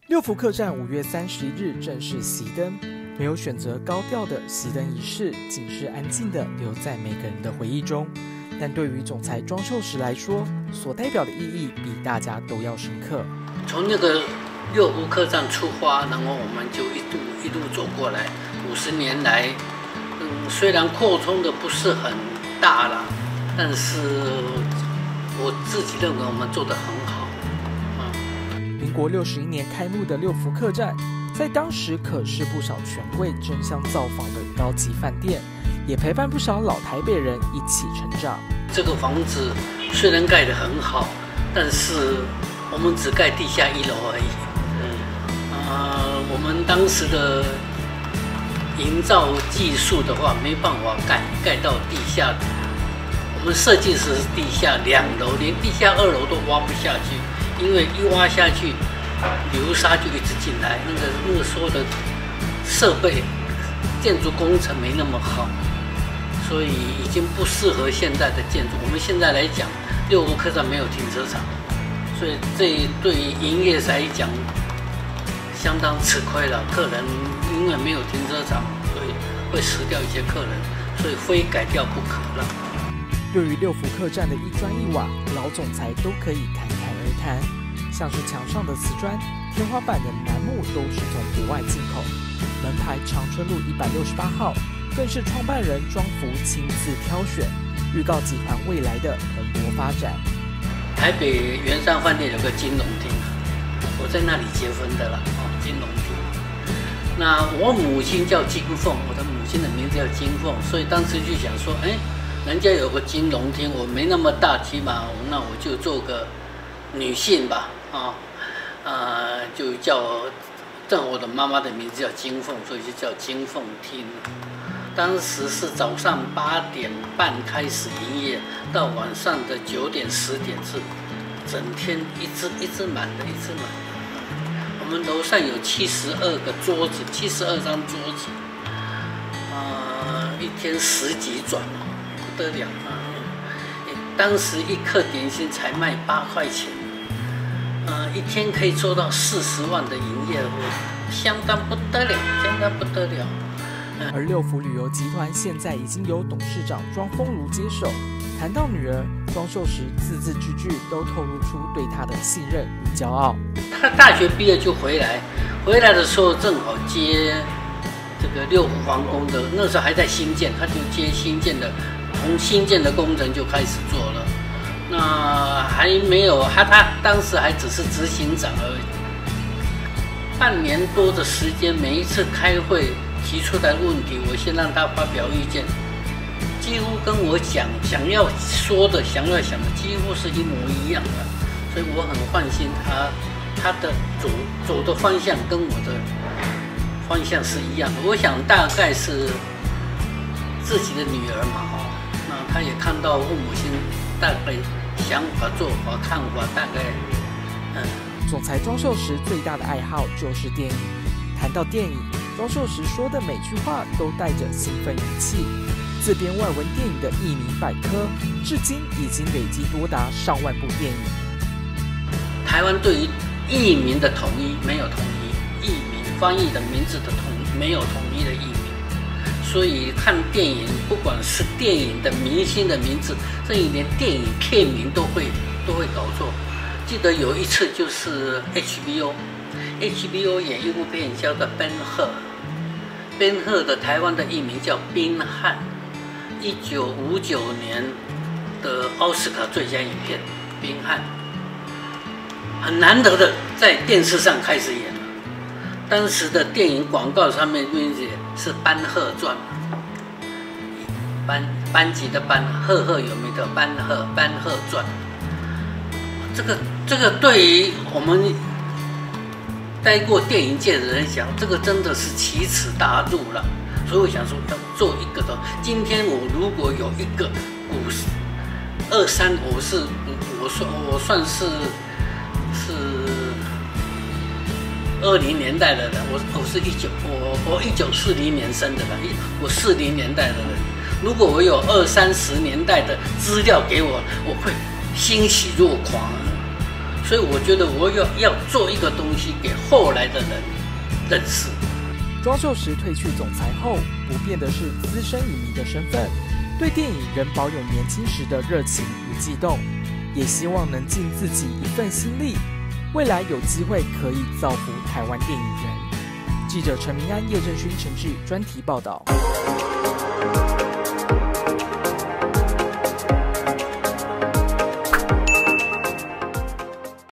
六福客栈5月31日正式熄灯，没有选择高调的熄灯仪式，仅是安静的留在每个人的回忆中。但对于总裁庄秀实来说，所代表的意义比大家都要深刻。从那个六福客栈出发，然后我们就一路走过来，50年来，虽然扩充的不是很大啦，但是我自己认为我们做得很好。民国61年开幕的六福客栈，在当时可是不少权贵争相造访的高级饭店，也陪伴不少老台北人一起成长。这个房子虽然盖得很好，但是我们只盖地下1楼而已。我们当时的营造技术的话，没办法盖到地下。我们设计时是地下2楼，连地下2楼都挖不下去，因为一挖下去，流沙就一直进来。那个时候的设备、建筑工程没那么好，所以已经不适合现在的建筑。我们现在来讲，六福客栈没有停车场，所以这对于营业来讲相当吃亏了。客人因为没有停车场，所以会死掉一些客人，所以非改掉不可了。对于六福客栈的一砖一瓦，老总裁都可以侃侃而谈。像是墙上的瓷砖、天花板的楠木都是从国外进口，门牌长春路168号更是创办人庄福亲自挑选，预告集团未来的蓬勃发展。台北圆山饭店有个金龙厅，我在那里结婚的啦，金龙厅。那我母亲叫金凤，我的母亲的名字叫金凤，所以当时就想说，人家有个金龙厅，我没那么大，起码那我就做个女性吧，就叫正我的妈妈的名字叫金凤，所以就叫金凤厅。当时是早上8点半开始营业，到晚上的9点10点是整天一直满的，一直满的。我们楼上有72个桌子，72张桌子，一天10几转，不得了啊！当时1客点心才卖8块钱，一天可以做到40万的营业额，相当不得了，相当不得了。而六福旅游集团现在已经由董事长庄丰如接手。谈到女儿庄秀实，字字句句都透露出对她的信任与骄傲。她大学毕业就回来的时候正好接这个六福皇宫的，那时候还在新建，她就接新建的，从新建的工程就开始做了。那还没有，她当时还只是执行长而已。半年多的时间，每一次开会提出来的问题，我先让他发表意见，几乎跟我想要说的、想要想的几乎是一模一样的，所以我很放心他的走的方向跟我的方向是一样的。我想大概是自己的女儿嘛，那他也看到父母亲大概想法、做法、看法，大概总裁庄秀实最大的爱好就是电影。谈到电影，庄秀实说的每句话都带着兴奋语气。自编外文电影的译名百科，至今已经累积多达上万部电影。台湾对于译名的统一没有统一，译名翻译的名字的统一没有统一的译名，所以看电影，不管是电影的明星的名字，甚至连电影片名都会搞错。记得有一次就是 HBO 演一部片叫做《Ben Hur》，Ben Hur 的台湾的译名叫宾汉，1959年的奥斯卡最佳影片《宾汉》，很难得的在电视上开始演了。当时的电影广告上面名字是《班赫传》，班级的班，赫赫有名的班赫传。这个对于我们待过电影界的人讲，这个真的是奇耻大辱了。所以我想说，要做一个的。今天我如果有一个23，我算是20年代的人，我是1940年生的人，我40年代的人。如果我有20、30年代的资料给我，我会欣喜若狂。所以我觉得我要做一个东西给后来的人认识。装秀时褪去总裁后，不变的是资深影迷的身份，对电影仍保有年轻时的热情与悸动，也希望能尽自己一份心力，未来有机会可以造福台湾电影人。记者陈明安、叶正勋、陈志专题报道。